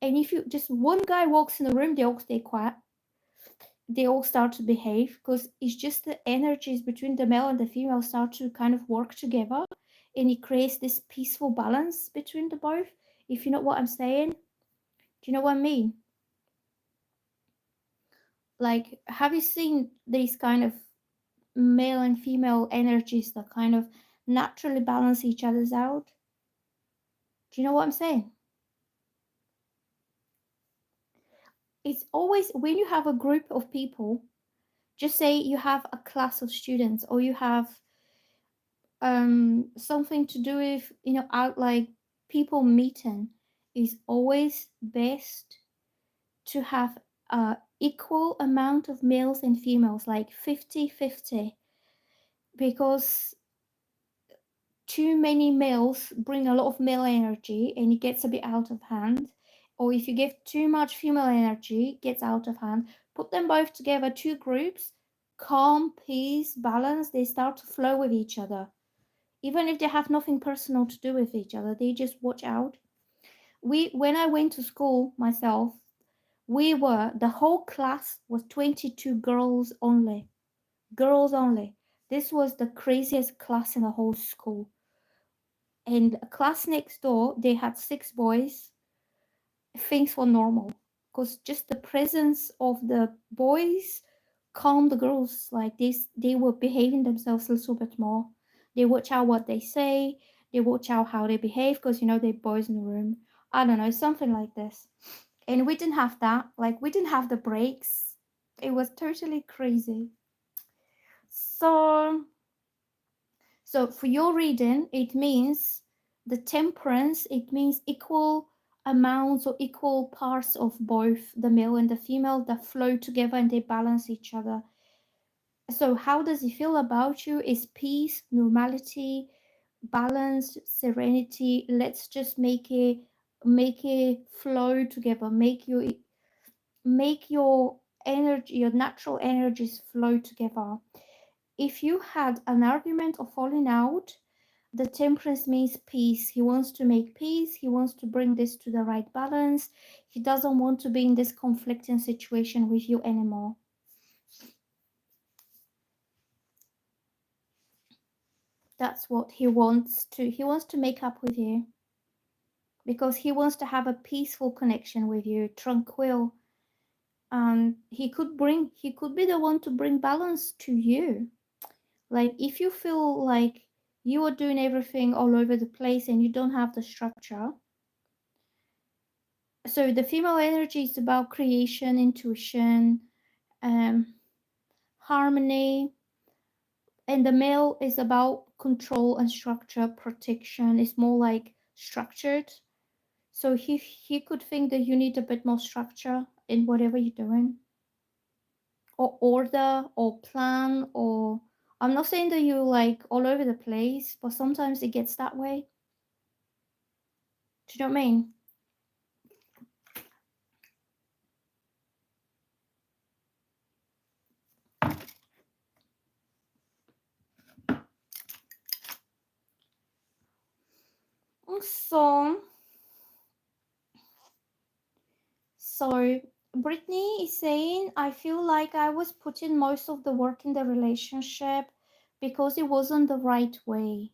Speaker 1: And if you just one guy walks in the room, they all stay quiet. They all start to behave because it's just the energies between the male and the female start to kind of work together, and it creates this peaceful balance between the both. If you know what I'm saying, do you know what I mean? Like, have you seen these kind of male and female energies that kind of naturally balance each other's out? Do you know what I'm saying? It's always when you have a group of people, just say you have a class of students or you have something to do with out like people meeting, is always best to have a equal amount of males and females, like 50-50, because too many males bring a lot of male energy and it gets a bit out of hand, or if you give too much female energy, it gets out of hand. Put them both together, two groups, calm, peace, balance, they start to flow with each other. Even if they have nothing personal to do with each other, they just watch out. When I went to school myself, the whole class was 22 girls only. Girls only. This was the craziest class in the whole school. And a class next door, they had 6 boys. Things were normal because just the presence of the boys calmed the girls. Like this, they were behaving themselves a little bit more. They watch out what they say, they watch out how they behave because they're boys in the room. I don't know, something like this. And we didn't have that. Like we didn't have the breaks. It was totally crazy. So for your reading, it means the temperance, it means equal amounts or equal parts of both the male and the female that flow together and they balance each other. So how does it feel about you? Is peace, normality, balance, serenity. Let's just make it flow together. Make your energy, your natural energies flow together. If you had an argument or falling out, The temperance means peace. He wants to make peace. He wants to bring this to the right balance. He doesn't want to be in this conflicting situation with you anymore. That's what he wants to. He wants to make up with you because he wants to have a peaceful connection with you, tranquil. And he could be the one to bring balance to you. Like if you feel like you are doing everything all over the place and you don't have the structure. So the female energy is about creation, intuition, um, harmony, and the male is about control and structure, protection. It's more like structured. So he could think that you need a bit more structure in whatever you're doing, or order, or plan, or I'm not saying that you like all over the place, but sometimes it gets that way. Do you know what I mean? So, so Brittany is saying, I feel like I was putting most of the work in the relationship because it wasn't the right way.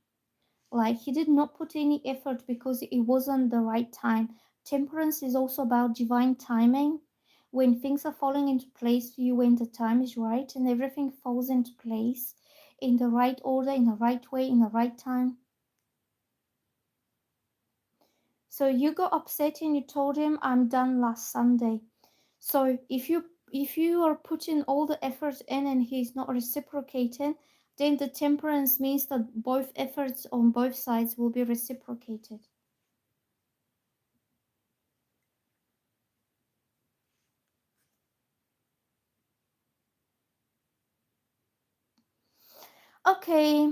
Speaker 1: Like he did not put any effort because it wasn't the right time. Temperance is also about divine timing. When things are falling into place for you, when the time is right and everything falls into place in the right order, in the right way, in the right time. So you got upset and you told him, I'm done last Sunday. So if you are putting all the effort in and he's not reciprocating, then the temperance means that both efforts on both sides will be reciprocated. Okay.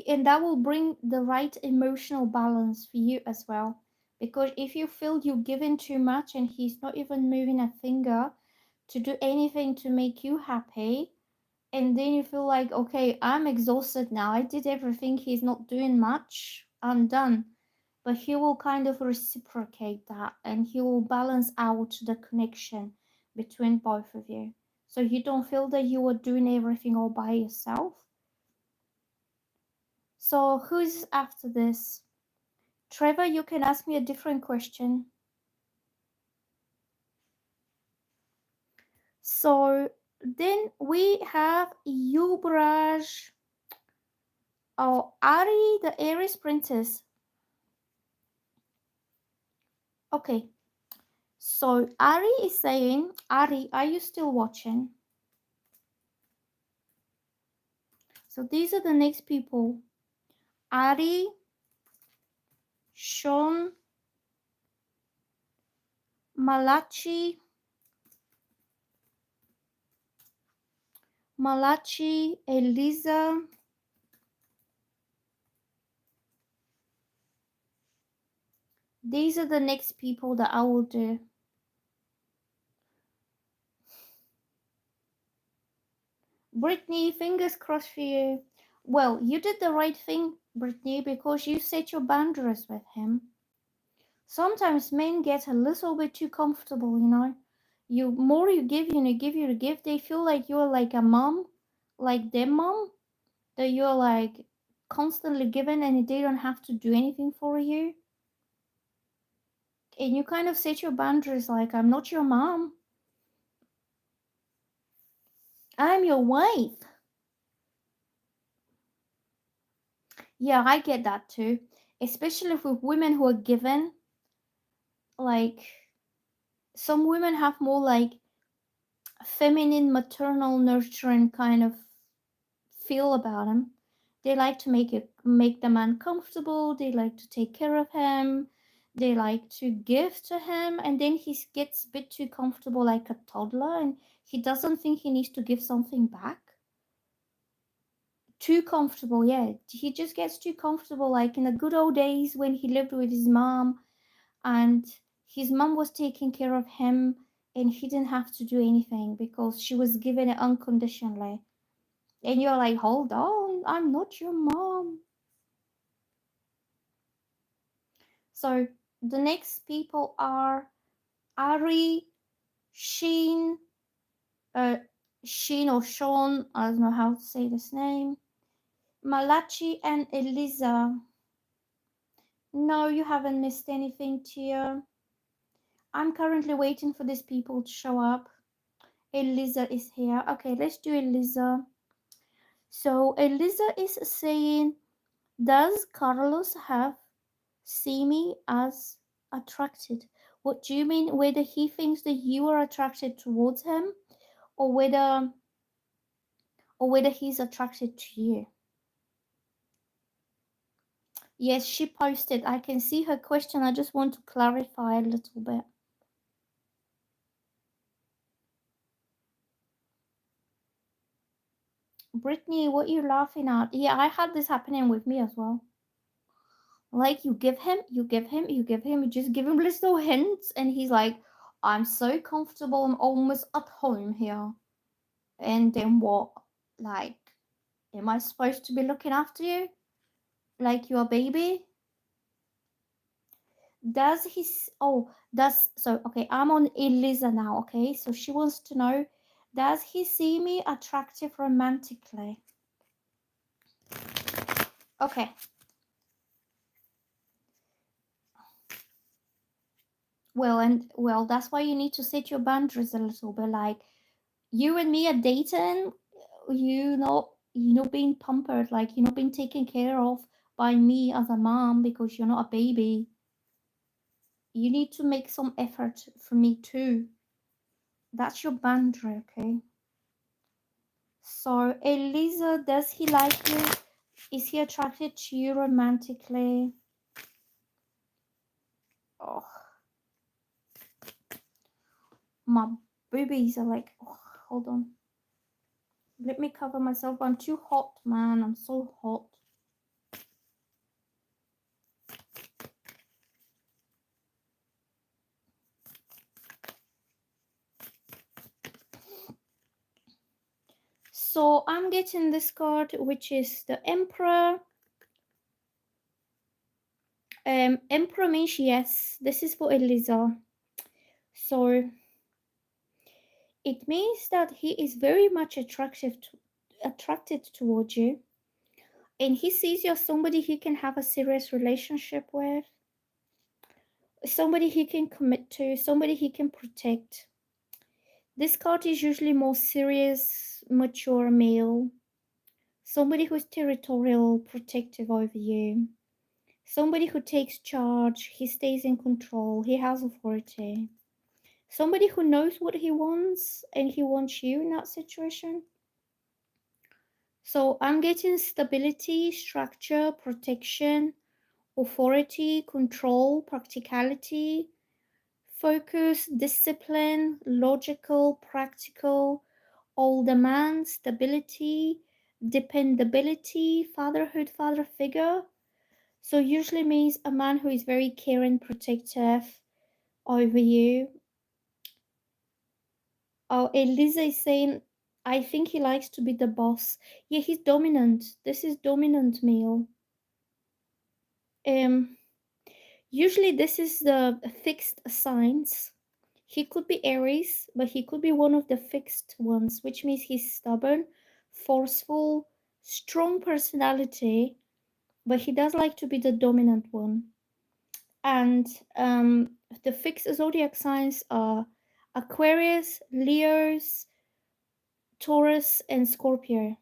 Speaker 1: And that will bring the right emotional balance for you as well. Because if you feel you're giving too much and he's not even moving a finger to do anything to make you happy, and then you feel like, okay, I'm exhausted now. I did everything. He's not doing much. I'm done. But he will kind of reciprocate that and he will balance out the connection between both of you. So you don't feel that you are doing everything all by yourself. So who's after this? Trevor, you can ask me a different question. So then we have Yubraj. Oh, Ari, the Aries princess. Okay, so Ari is saying, Ari, are you still watching? So these are the next people. Ari, Sean, Malachi, Eliza. These are the next people that I will do. Brittany, fingers crossed for you. Well, you did the right thing, Brittany, because you set your boundaries with him. Sometimes men get a little bit too comfortable, you know. You more you give, you give, they feel like you're like a mom, like their mom, that you're like constantly giving and they don't have to do anything for you. And you kind of set your boundaries like, I'm not your mom. I'm your wife. Yeah, I get that too. Especially with women who are given. Like, some women have more like feminine, maternal, nurturing kind of feel about them. They like to make the man comfortable. They like to take care of him. They like to give to him, and then he gets a bit too comfortable, like a toddler, and he doesn't think he needs to give something back too comfortable. Yeah, he just gets too comfortable, like in the good old days when he lived with his mom and his mom was taking care of him and he didn't have to do anything because she was given it unconditionally. And you're like, hold on, I'm not your mom. So the next people are Ari, Sheen, uh, Sheen or Sean, I don't know how to say this name, Malachi, and Eliza. No, you haven't missed anything, Tia. I'm currently waiting for these people to show up. Eliza is here. Okay, let's do Eliza. So Eliza is saying, does Carlos have see me as attracted? What do you mean? Whether he thinks that you are attracted towards him, or whether he's attracted to you? Yes, she posted. I can see her question. I just want to clarify a little bit. Brittany, what are you laughing at? Yeah, I had this happening with me as well. Like you give him, you give him, you give him, you just give him little hints, and he's like, I'm so comfortable, I'm almost at home here. And then what? Like, am I supposed to be looking after you? Like you're a baby? Does he, does, so, okay, I'm on Eliza now, okay? So she wants to know, does he see me attractive romantically? Okay. Well, that's why you need to set your boundaries a little bit. Like, you and me are dating, being pampered, like you're not being taken care of by me as a mom because you're not a baby. You need to make some effort for me too. That's your boundary, okay? So, Eliza, does he like you? Is he attracted to you romantically? Oh, my boobies are like, oh, hold on. Let me cover myself. I'm too hot, man. I'm so hot. So I'm getting this card, which is the Emperor. Emperor means yes. This is for Eliza. So it means that he is very much attracted towards you, and he sees you as somebody he can have a serious relationship with, somebody he can commit to, somebody he can protect. This card is usually more serious, mature male, somebody who's territorial, protective over you, somebody who takes charge, he stays in control, he has authority, somebody who knows what he wants and he wants you in that situation. So I'm getting stability, structure, protection, authority, control, practicality, focus, discipline, logical, practical, all demand, stability, dependability, fatherhood, father figure. So usually means a man who is very caring, protective over you. Oh, Eliza is saying, I think he likes to be the boss. Yeah, he's dominant. This is dominant male. Um, Usually this is the fixed signs. He could be Aries, but he could be one of the fixed ones, which means he's stubborn, forceful, strong personality, but he does like to be the dominant one. And the fixed zodiac signs are Aquarius, Leos, Taurus, and Scorpio.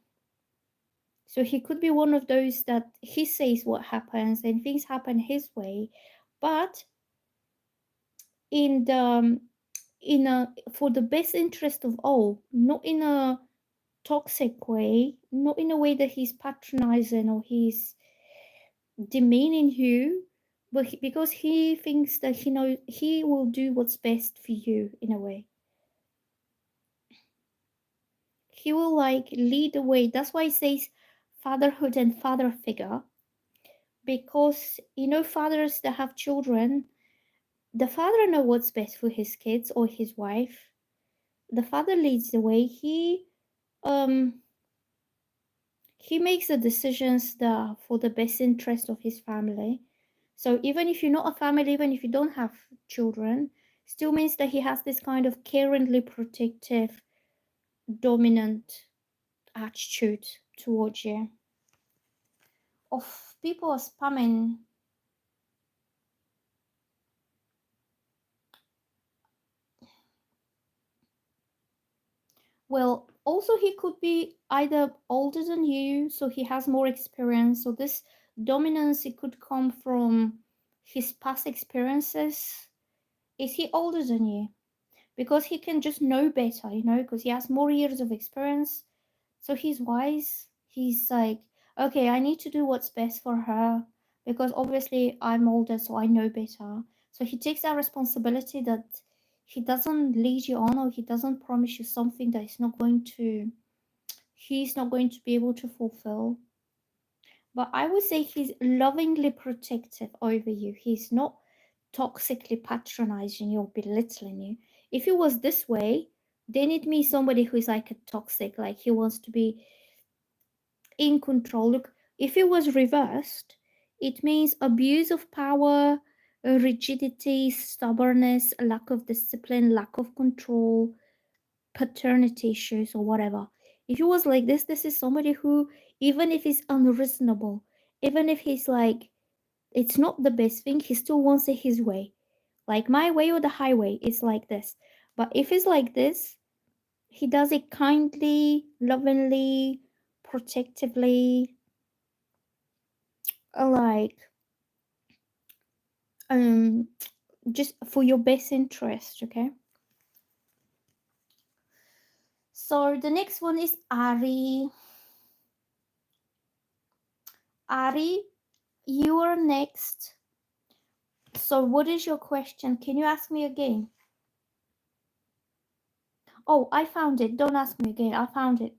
Speaker 1: So he could be one of those that he says what happens and things happen his way, but in the in a for the best interest of all, not in a toxic way, not in a way that he's patronizing or he's demeaning you, but because he thinks that he will do what's best for you in a way. He will like lead the way. That's why he says fatherhood and father figure, because fathers that have children, the father know what's best for his kids or his wife. The father leads the way. Um he makes the decisions that are for the best interest of his family. So even if you're not a family, even if you don't have children, still means that he has this kind of caringly protective, dominant attitude towards you. Of people are spamming. Well, also he could be either older than you, so he has more experience. So this dominance, it could come from his past experiences. Is he older than you? Because he can just know better, because he has more years of experience. So he's wise. He's like, okay, I need to do what's best for her because obviously I'm older, so I know better. So he takes that responsibility that he doesn't lead you on, or he doesn't promise you something that he's not going to be able to fulfill. But I would say he's lovingly protective over you. He's not toxically patronizing you or belittling you. If it was this way, then it means somebody who is like a toxic, like he wants to be in control. Look, if it was reversed, it means abuse of power, rigidity, stubbornness, lack of discipline, lack of control, paternity issues, or whatever. If it was like this is somebody who, even if he's unreasonable, even if he's like, it's not the best thing, he still wants it his way. Like my way or the highway, it's like this. But if it's like this, he does it kindly, lovingly, protectively, like um just for your best interest, okay? So the next one is Ari. Ari, you are next. So what is your question? Can you ask me again? Oh, I found it. Don't ask me again. I found it.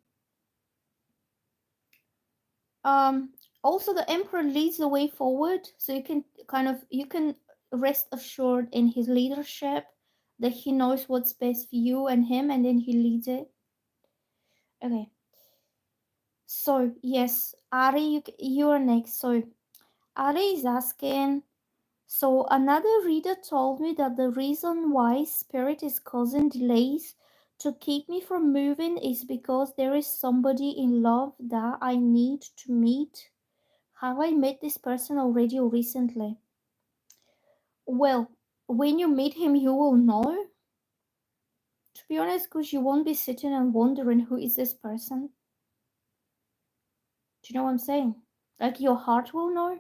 Speaker 1: Also the emperor leads the way forward, so you can rest assured in his leadership that he knows what's best for you and him, and then he leads it. Okay. So yes, Ari, you are next. So Ari is asking, so another reader told me that the reason why spirit is causing delays to keep me from moving is because there is somebody in love that I need to meet. Have I met this person already or recently? Well, when you meet him, you will know. To be honest, because you won't be sitting and wondering who is this person. Do you know what I'm saying? Like your heart will know.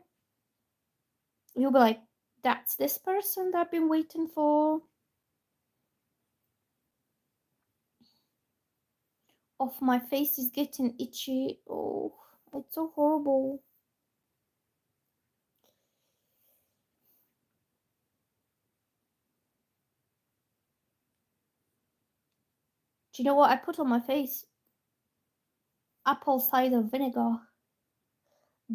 Speaker 1: You'll be like, that's this person that I've been waiting for. Oh, my face is getting itchy. Oh, it's so horrible. Do you know what I put on my face? Apple cider vinegar.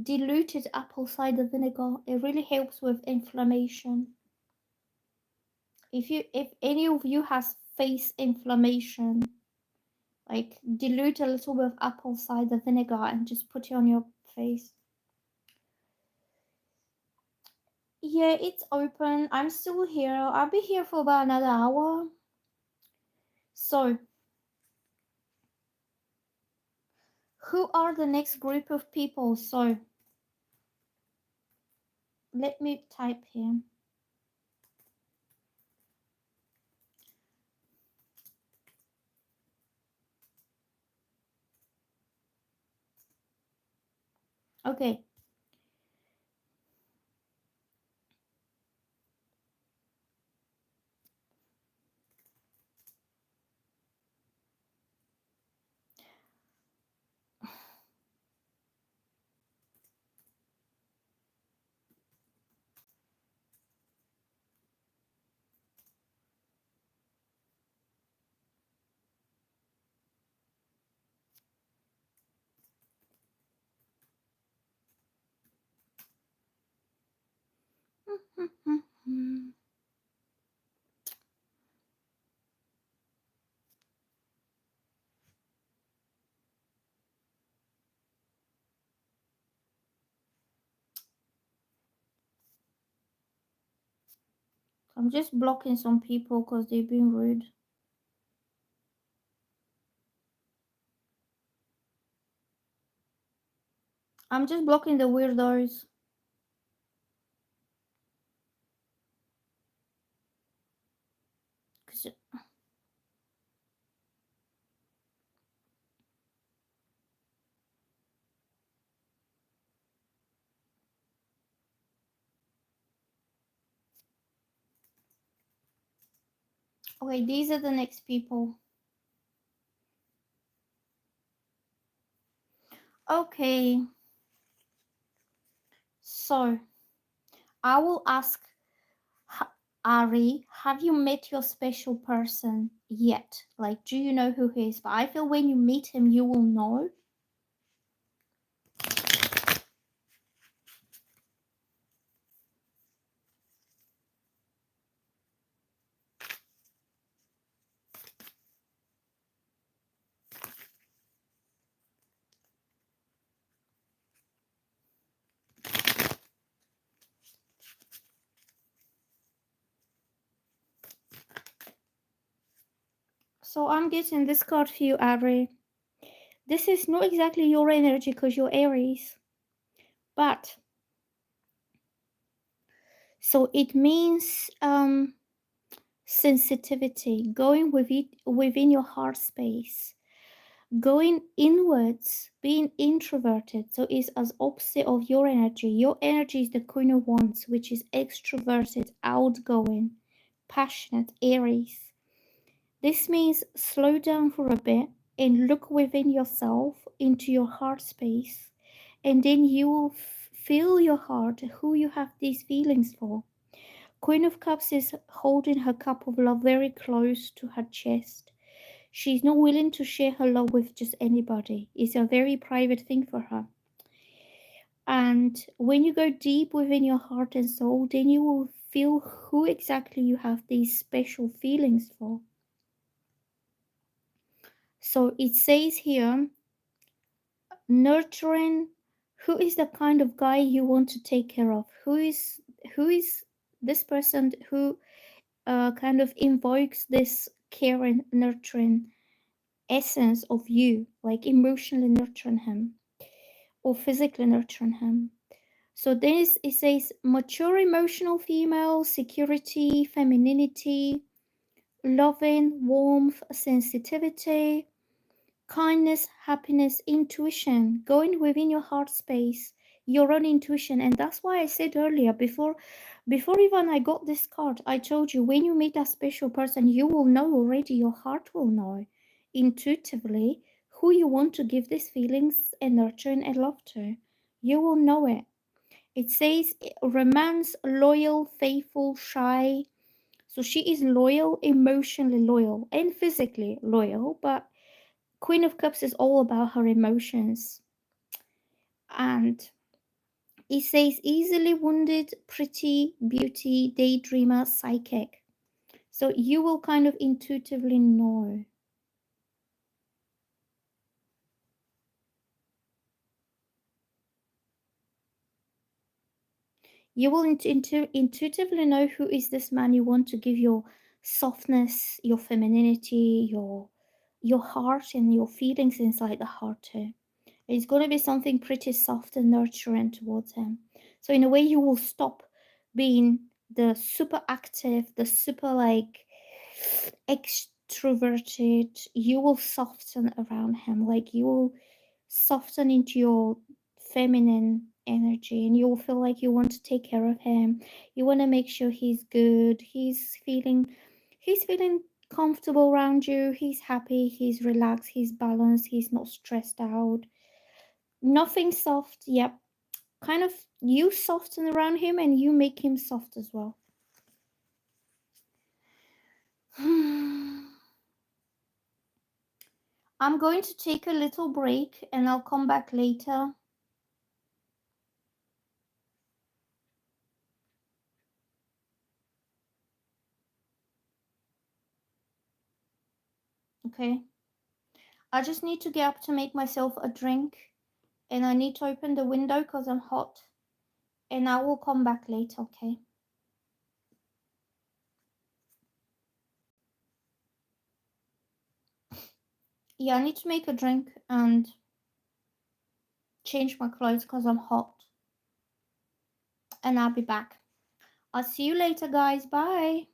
Speaker 1: Diluted apple cider vinegar. It really helps with inflammation. If any of you has face inflammation, like dilute a little bit of apple cider vinegar and just put it on your face. Yeah, it's open. I'm still here. I'll be here for about another hour. So, who are the next group of people? So, let me type here. Okay. I'm just blocking some people because they've been rude. I'm just blocking the weirdos. Okay, these are the next people. Okay, so I will ask Ari, have you met your special person yet? Like, do you know who he is? But I feel when you meet him, you will know. So I'm getting this card for you, Ari. This is not exactly your energy because you're Aries, but so it means sensitivity, going within your heart space, going inwards, being introverted. So it's as opposite of your energy. Your energy is the Queen of Wands, which is extroverted, outgoing, passionate, Aries. This means slow down for a bit and look within yourself into your heart space, and then you will feel your heart, who you have these feelings for. Queen of Cups is holding her cup of love very close to her chest. She's not willing to share her love with just anybody. It's a very private thing for her. And when you go deep within your heart and soul, then you will feel who exactly you have these special feelings for. So it says here, nurturing, who is the kind of guy you want to take care of? Who is this person who kind of invokes this caring, nurturing essence of you, like emotionally nurturing him or physically nurturing him. So this it says mature emotional female, security, femininity, loving, warmth, sensitivity, kindness, happiness, intuition, going within your heart space, your own intuition. And that's why I said earlier, before even I got this card, I told you when you meet a special person, you will know already, your heart will know intuitively who you want to give these feelings and nurturing and love to. You will know it. It says romance, loyal, faithful, shy. So she is loyal, emotionally loyal, and physically loyal, but Queen of Cups is all about her emotions. And it says easily wounded, pretty, beauty, daydreamer, psychic. So you will kind of intuitively know. You will intuitively know who is this man you want to give your softness, your femininity, your heart and your feelings inside the heart to. It's going to be something pretty soft and nurturing towards him. So in a way, you will stop being the super active, the super like extroverted. You will soften around him, like you will soften into your feminine energy, and you will feel like you want to take care of him. You want to make sure he's good. He's feeling comfortable around you. He's happy. He's relaxed. He's balanced. He's not stressed out. Nothing soft. Yep. Kind of you soften around him and you make him soft as well. I'm going to take a little break and I'll come back later. okay? I just need to get up to make myself a drink, and I need to open the window because I'm hot, and I will come back later, okay? Yeah, I need to make a drink and change my clothes because I'm hot, and I'll be back. I'll see you later, guys. Bye.